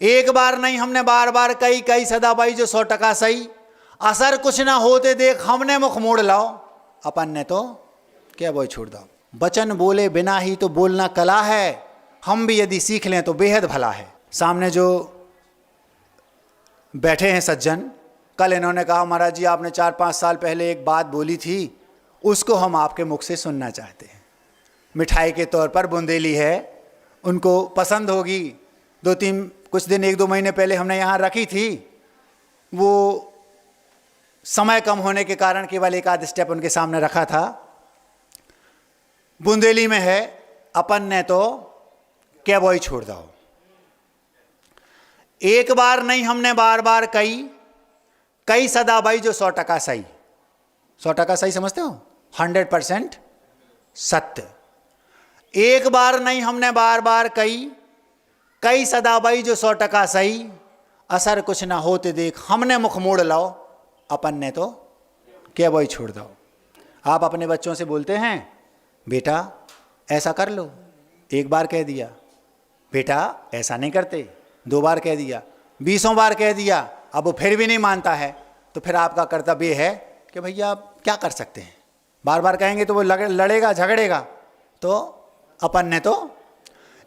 एक बार नहीं हमने बार बार कई कई सदा बाई जो 100% सही, असर कुछ ना होते देख हमने मुख मोड़ लाओ, अपन ने तो क्या बोई छोड़ दो। बचन बोले बिना ही तो बोलना कला है, हम भी यदि सीख लें तो बेहद भला है। सामने जो बैठे हैं सज्जन, कल इन्होंने कहा महाराज जी आपने 4-5 साल पहले एक बात बोली थी, उसको हम आपके मुख से सुनना चाहते हैं। मिठाई के तौर पर बुंदेली है, उनको पसंद होगी। 2-3 कुछ दिन 1-2 महीने पहले हमने यहाँ रखी थी, वो समय कम होने के कारण केवल एक आध स्टेप उनके सामने रखा था। बुंदेली में है, अपन ने तो क्या बोई छोड़ दो। एक बार नहीं हमने बार बार कई कई सदा बाई जो 100% सही। 100% सही समझते हो? 100% सत्य। एक बार नहीं हमने बार बार कई कई सदा बाई जो 100% सही, असर कुछ ना होते देख हमने मुख मोड़ लाओ, अपन ने तो क्या बोई छोड़ दो। आप अपने बच्चों से बोलते हैं बेटा ऐसा कर लो, एक बार कह दिया, बेटा ऐसा नहीं करते, 2 बार कह दिया, 20 बार कह दिया, अब वो फिर भी नहीं मानता है, तो फिर आपका कर्तव्य है कि भैया आप क्या कर सकते हैं। बार बार कहेंगे तो वो लड़ेगा झगड़ेगा। तो अपन ने तो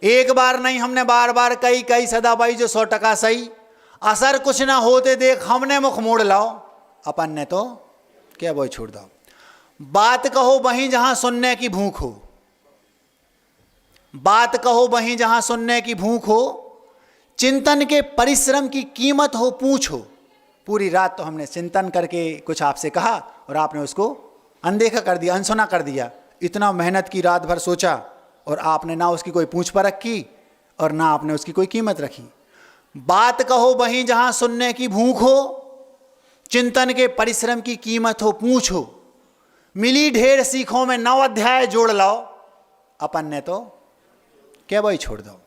एक बार नहीं हमने बार बार कई कई सदा बाई जो 100% सही, असर कुछ ना होते देख हमने मुख मोड़ लाओ, अपन ने तो क्या बोई छोड़ दो। बात कहो वहीं जहां सुनने की भूख हो, बात कहो वहीं जहां सुनने की भूख हो, चिंतन के परिश्रम की कीमत हो पूछो। पूरी रात तो हमने चिंतन करके कुछ आपसे कहा और आपने उसको अनदेखा कर दिया, अनसुना कर दिया। इतना मेहनत की, रात भर सोचा और आपने ना उसकी कोई पूछ परख की और ना आपने उसकी कोई कीमत रखी। बात कहो वहीं जहां सुनने की भूख हो, चिंतन के परिश्रम की कीमत हो पूछो। मिली ढेर सीखों में 9 अध्याय जोड़ लाओ, अपन ने तो क्या भाई छोड़ दो।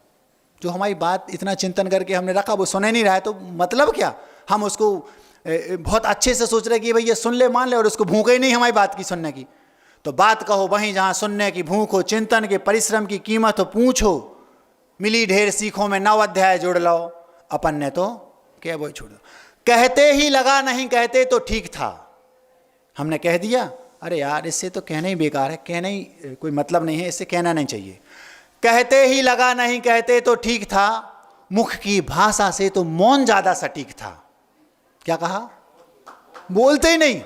जो हमारी बात इतना चिंतन करके हमने रखा वो सुने नहीं रहा है, तो मतलब क्या। हम उसको बहुत अच्छे से सोच रहे कि भैया सुन ले मान ले, और उसको भूख ही नहीं हमारी बात की सुनने की। तो बात कहो वहीं जहां सुनने की भूख हो, चिंतन के परिश्रम की कीमत हो पूछो। मिली ढेर सीखों में 9 अध्याय जोड़ लाओ, अपन ने तो क्या भाई छोड़ दो। कहते ही लगा नहीं कहते तो ठीक था, हमने कह दिया अरे यार इससे तो कहना ही बेकार है, कहना ही कोई मतलब नहीं है, इससे कहना नहीं चाहिए। कहते ही लगा नहीं कहते तो ठीक था, मुख की भाषा से तो मौन ज्यादा सटीक था। क्या कहा? बोलते ही नहीं।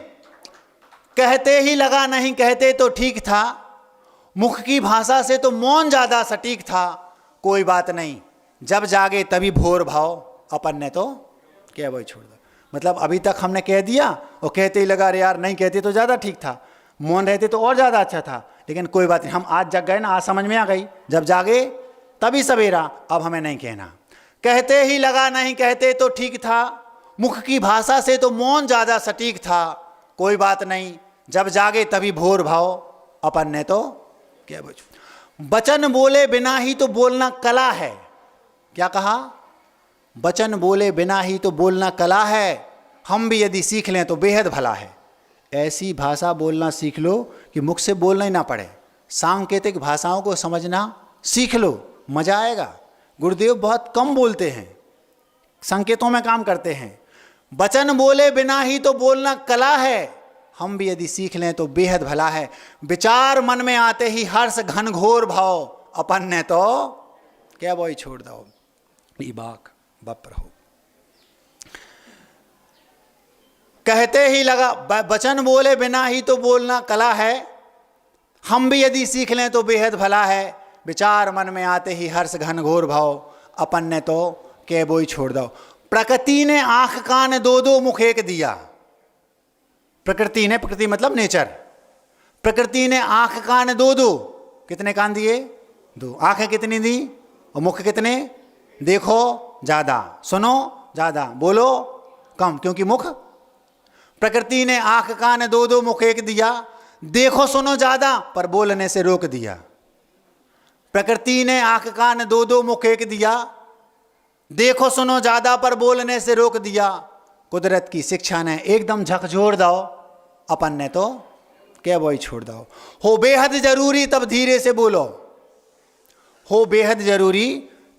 कहते ही लगा नहीं कहते तो ठीक था, मुख की भाषा से तो मौन ज्यादा सटीक था। कोई बात नहीं, जब जागे तभी भोर भाव, अपन ने तो क्या वही छोड़ दो। मतलब अभी तक हमने कह दिया और कहते ही लगा अरे यार नहीं कहते तो ज़्यादा ठीक था, मौन रहते तो और ज़्यादा अच्छा था, लेकिन कोई बात नहीं, हम आज जग गए ना, आज समझ में आ गई, जब जागे तभी सवेरा, अब हमें नहीं कहना। कहते ही लगा नहीं कहते तो ठीक था, मुख की भाषा से तो मौन ज़्यादा सटीक था। कोई बात नहीं, जब जागे तभी भोर भाव, अपन ने तो क्या बोल। वचन बोले बिना ही तो बोलना कला है। क्या कहा? वचन बोले बिना ही तो बोलना कला है, हम भी यदि सीख लें तो बेहद भला है। ऐसी भाषा बोलना सीख लो कि मुख से बोलना ही ना पड़े। सांकेतिक भाषाओं को समझना सीख लो, मजा आएगा। गुरुदेव बहुत कम बोलते हैं, संकेतों में काम करते हैं। वचन बोले बिना ही तो बोलना कला है, हम भी यदि सीख लें तो बेहद भला है। विचार मन में आते ही हर्ष घनघोर भाव, अपन ने तो क्या बोई छोड़ दो। बाक बप रहो। कहते ही लगा, वचन बोले बिना ही तो बोलना कला है, हम भी यदि सीख लें तो बेहद भला है। विचार मन में आते ही हर्ष घनघोर भाव, अपन ने तो क्या बोई छोड़ दो। प्रकृति ने आंख कान 2-2 मुख एक दिया। प्रकृति ने, प्रकृति मतलब नेचर, प्रकृति ने आंख कान 2-2, कितने कान दिए? 2। आंखें कितनी दी और मुख कितने? देखो ज्यादा, सुनो ज्यादा, बोलो कम, क्योंकि मुख। प्रकृति ने आंख कान 2-2 मुख एक दिया, देखो सुनो ज्यादा पर बोलने से रोक दिया। प्रकृति ने आंख कान 2-2 मुख एक दिया, देखो सुनो ज्यादा पर बोलने से रोक दिया। कुदरत की शिक्षा ने एकदम झकझोर दो, अपन ने तो क्या बोई छोड़ दो। हो बेहद जरूरी तब धीरे से बोलो, हो बेहद जरूरी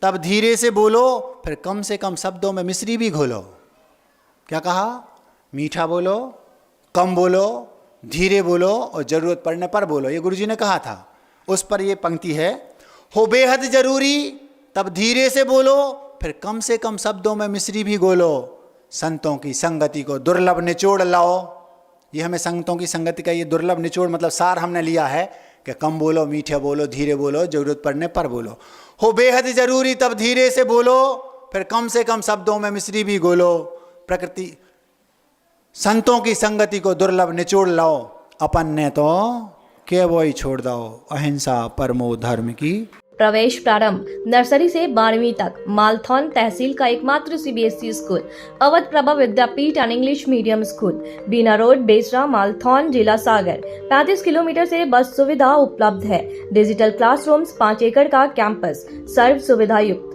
तब धीरे से बोलो, फिर कम से कम शब्दों में मिश्री भी घोलो। क्या कहा? मीठा बोलो, कम बोलो, धीरे बोलो और ज़रूरत पड़ने पर बोलो। ये गुरुजी ने कहा था। उस पर ये पंक्ति है, हो बेहद ज़रूरी तब धीरे से बोलो, फिर कम से कम शब्दों में मिश्री भी घोलो। संतों की संगति को दुर्लभ निचोड़ लाओ। ये हमें संतों की संगति का ये दुर्लभ निचोड़ मतलब सार हमने लिया है कि कम बोलो, मीठे बोलो, धीरे बोलो, ज़रूरत पड़ने पर बोलो। हो बेहद ज़रूरी तब धीरे से बोलो, फिर कम से कम शब्दों में मिश्री भी घोलो। प्रकृति संतों की संगति को दुर्लभ निचोड़ लाओ, अपन ने तो के वो ही छोड़ दो, अहिंसा परमो धर्म की। प्रवेश प्रारंभ नर्सरी से 12वीं तक। मालथौन तहसील का एकमात्र CBSE school, Awadh Prabha Vidyapeeth and English medium school, Bina road, Besra, Malthone, जिला सागर। 35 किलोमीटर से बस सुविधा उपलब्ध है। डिजिटल क्लासरूम्स, 5 एकड़ का कैंपस, सर्व सुविधा युक्त।